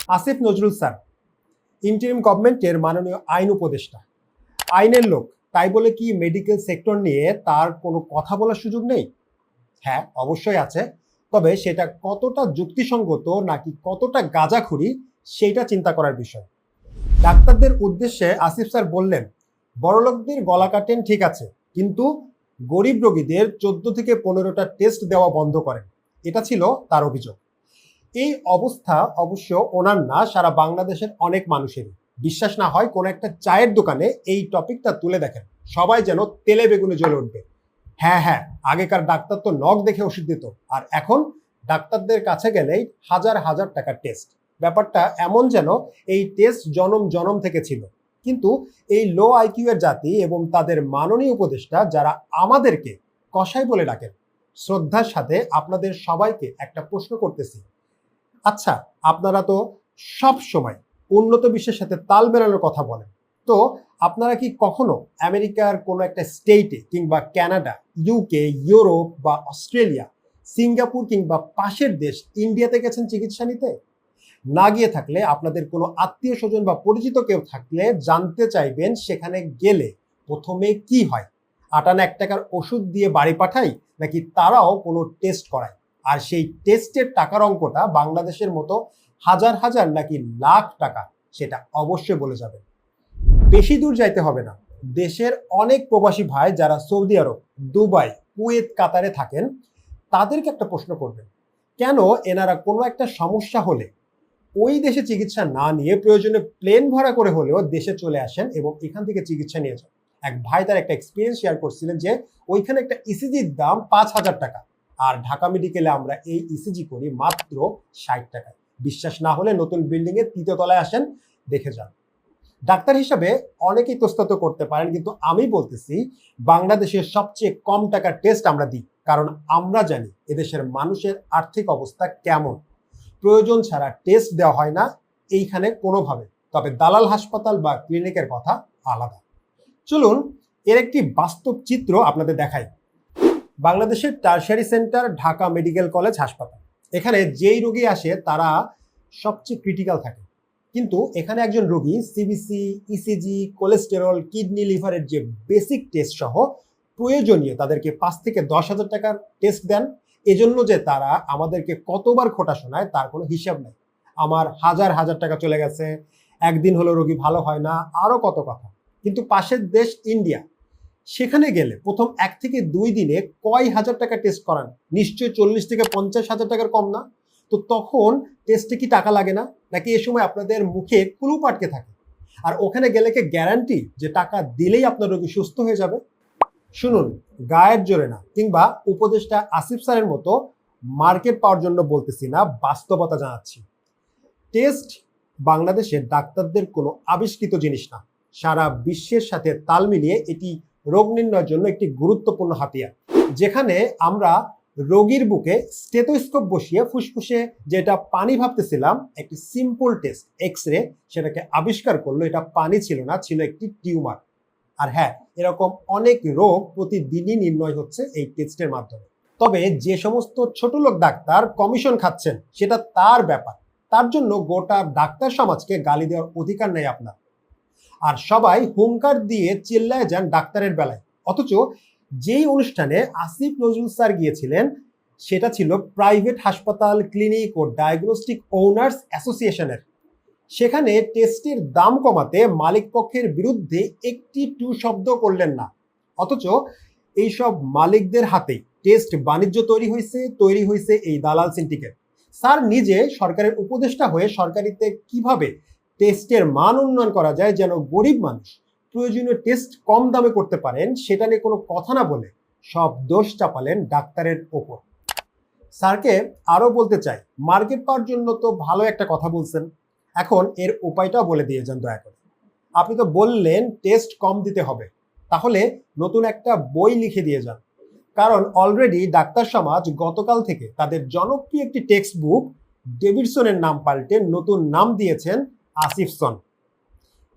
Asif Nazrul sir interim গভর্নমেন্টের মাননীয় আইন উপদেষ্টা, আইনের লোক, তাই বলে কি মেডিকেল সেক্টর নিয়ে তার কোনো কথা বলার সুযোগ নেই? হ্যাঁ, অবশ্যই আছে। তবে সেটা কতটা যুক্তিসঙ্গত নাকি কতটা গাঁজাখুরি সেইটা চিন্তা করার বিষয়। ডাক্তারদের উদ্দেশ্যে আসিফ স্যার বললেন, বড়লোকদের গলা কাটেন ঠিক আছে, কিন্তু গরিব রোগীদের 14 থেকে 15টা টেস্ট দেওয়া বন্ধ করেন। এটা ছিল তার অভিযোগ। এই অবস্থা অবশ্য ওনার না, সারা বাংলাদেশের অনেক মানুষেরই। বিশ্বাস না হয় কোনো একটা চায়ের দোকানে এই টপিকটা তুলে দেখেন, সবাই যেন তেলে বেগুনে জ্বলে উঠবে। হ্যাঁ হ্যাঁ, আগেকার ডাক্তার তো নখ দেখে ওষুধ দিত, আর এখন ডাক্তারদের কাছে গেলেই হাজার হাজার টাকার টেস্ট। ব্যাপারটা এমন যেন এই টেস্ট জনম জনম থেকে ছিল। কিন্তু এই লো আইকিউ এর জাতি এবং তাদের মাননীয় উপদেষ্টা যারা আমাদেরকে কসাই বলে ডাকেন, শ্রদ্ধার সাথে আপনাদের সবাইকে একটা প্রশ্ন করতেছি। আচ্ছা, আপনারা তো সব সময় উন্নত বিশ্বের সাথে তাল মেলানোর কথা বলেন, তো আপনারা কি কখনো আমেরিকার কোনো একটা স্টেটে কিংবা কানাডা, ইউকে, ইউরোপ বা অস্ট্রেলিয়া, সিঙ্গাপুর কিংবা পাশের দেশ ইন্ডিয়াতে গেছেন চিকিৎসা নিতে? না গিয়ে থাকলে আপনাদের কোনো আত্মীয় স্বজন বা পরিচিত কেউ থাকলে জানতে চাইবেন সেখানে গেলে প্রথমে কি হয়। আটানা 1 টাকার ওষুধ দিয়ে বাড়ি পাঠাই, নাকি তারাও কোনো টেস্ট করায়? আর সেই টেস্টের টাকার অঙ্কটা বাংলাদেশের মতো হাজার হাজার নাকি লাখ টাকা, সেটা অবশ্যই বলে যাবে। বেশি দূর যাইতে হবে না, দেশের অনেক প্রবাসী ভাই যারা সৌদি আরব, দুবাই, কুয়েত, কাতারে থাকেন, তাদেরকে একটা প্রশ্ন করবেন, কেন এনারা কোনো একটা সমস্যা হলে ওই দেশে চিকিৎসা না নিয়ে প্রয়োজনে প্লেন ভাড়া করে হলেও দেশে চলে আসেন এবং এখান থেকে চিকিৎসা নিয়ে যান। এক ভাই তার একটা এক্সপিরিয়েন্স শেয়ার করছিলেন যে ওইখানে একটা ইসিজির দাম 5,000 টাকা, আর ঢাকা মেডিকেলে আমরা এই ইসিজি করি মাত্র 60 টাকায়। বিশ্বাস না হলে নতুন বিল্ডিং এর 3য় তলায় আসেন, দেখে যান। ডাক্তার হিসাবে অনেকেই ইতস্তত করতে পারেন, কিন্তু আমি বলতেছি বাংলাদেশের সবচেয়ে কম টাকার টেস্ট আমরা দিই, কারণ আমরা জানি এদেশের মানুষের আর্থিক অবস্থা কেমন। প্রয়োজন ছাড়া টেস্ট দেওয়া হয় না এইখানে কোনোভাবে। তবে দালাল হাসপাতাল বা ক্লিনিকের কথা আলাদা। চলুন এর একটি বাস্তব চিত্র আপনাদের দেখাই। বাংলাদেশের টারশারি সেন্টার ঢাকা মেডিকেল কলেজ হাসপাতাল। এখানে যেই রোগী আসে তারা সবচেয়ে ক্রিটিক্যাল থাকে, কিন্তু এখানে একজন রোগী সিবিসি, ইসিজি, কোলেস্টেরল, কিডনি, লিভারের যে বেসিক টেস্ট সহ প্রয়োজনীয় তাদেরকে 5 থেকে 10,000 টাকার টেস্ট দেন। এজন্য যে তারা আমাদেরকে কতবার খোটা শোনায় তার কোনো হিসাব নেই। আমার হাজার হাজার টাকা চলে গেছে, একদিন হলো রোগী ভালো হয় না, আরো কত কথা। কিন্তু পাশের দেশ ইন্ডিয়া, সেখানে গেলে প্রথম 1 থেকে 2 দিনে কয় হাজার টাকা টেস্ট করান, নিশ্চয়ই 40 থেকে 50,000 টাকার কম না। তো তখন টেস্টে কি টাকা লাগে না, নাকি এ সময় আপনাদের মুখে কুলুপ আটকে থাকে? আর ওখানে গেলে কি গ্যারান্টি যে টাকা দিলেই আপনার রোগী সুস্থ হয়ে যাবে? শুনুন, গায়ের জোরে না কিংবা উপদেষ্টা আসিফ স্যারের মতো মার্কেট পাওয়ার জন্য বলতেছি না, বাস্তবতা জানাচ্ছি। টেস্ট বাংলাদেশের ডাক্তারদের কোনো আবিষ্কৃত জিনিস না। সারা বিশ্বের সাথে তাল মিলিয়ে এটি রোগ নির্ণয়ের জন্য একটি গুরুত্বপূর্ণ হাতিয়ার। যেখানে আমরা রোগীর বুকে স্টেথোস্কোপ বসিয়ে ফুসফুসে যেটা পানি ভাবতেছিলাম, একটি সিম্পল টেস্ট এক্স রে সেটাকে আবিষ্কার করলো এটা পানি ছিল না, ছিল একটি টিউমার। আর হ্যাঁ, এরকম অনেক রোগ প্রতিদিনই নির্ণয় হচ্ছে এই টেস্টের মাধ্যমে। তবে যে সমস্ত ছোট লোক ডাক্তার কমিশন খাচ্ছেন সেটা তার ব্যাপার, তার জন্য গোটা ডাক্তার সমাজকে গালি দেওয়ার অধিকার নেই আপনার। আর সবাই হুঙ্কার দিয়ে চিল্লায় যান ডাক্তারের বেলায়, অথচ যেই অনুষ্ঠানে আসিফ নজরুল স্যার গিয়েছিলেন সেটা ছিল প্রাইভেট হাসপাতাল, ক্লিনিক ও ডায়াগনস্টিক ওনার্স অ্যাসোসিয়েশনের। সেখানে টেস্টের দাম কমাতে মালিক পক্ষের বিরুদ্ধে একটি টু শব্দ করলেন না, অথচ এইসব মালিকদের হাতেই টেস্ট বাণিজ্য তৈরি হয়েছে এই দালাল সিন্ডিকেট। স্যার নিজে সরকারের উপদেষ্টা হয়ে সরকারিতে কিভাবে টেস্টের মান উন্নয়ন করা যায় যেন গরিব মানুষ প্রয়োজনীয় টেস্ট কম দামে করতে পারেন, সেটা নিয়ে কোনো কথা না বলে সব দোষ চাপালেন ডাক্তারের ওপর। স্যারকে আরো বলতে চাই, মার্কেট পাওয়ার জন্য তো ভালো একটা কথা বলছেন, এখন এর উপায়টাও বলে দিয়ে যান দয়া করে। আপনি তো বললেন টেস্ট কম দিতে হবে, তাহলে নতুন একটা বই লিখে দিয়ে যান। কারণ অলরেডি ডাক্তার সমাজ গতকাল থেকে তাদের জনপ্রিয় একটি টেক্সট বুক ডেভিডসনের নাম পাল্টে নতুন নাম দিয়েছেন আসিফসন।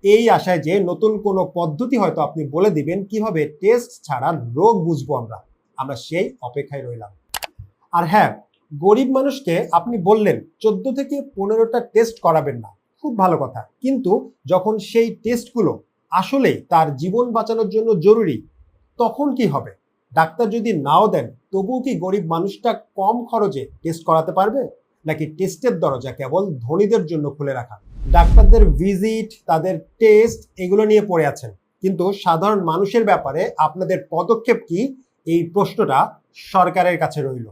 এই আশায় যে নতুন কোনো পদ্ধতি হয়তো আপনি বলে দিবেন কিভাবে টেস্ট ছাড়া রোগ বুঝবো আমরা সেই অপেক্ষায় রইলাম। আর হ্যাঁ, গরিব মানুষকে আপনি বললেন 14 থেকে 15টা টেস্ট করাবেন না, খুব ভালো কথা, কিন্তু যখন সেই টেস্টগুলো আসলেই তার জীবন বাঁচানোর জন্য জরুরি, তখন কি হবে? ডাক্তার যদি নাও দেন, তবুও কি গরিব মানুষটা কম খরচে টেস্ট করাতে পারবে? নাকি টেস্টের দরজা কেবল ধনীদের জন্য খুলে রাখা? ডাক্তারদের ভিজিট, তাদের টেস্ট, এগুলো নিয়ে পড়ে আছেন, কিন্তু সাধারণ মানুষের ব্যাপারে আপনাদের পদক্ষেপ কি, এই প্রশ্নটা সরকারের কাছে রইল।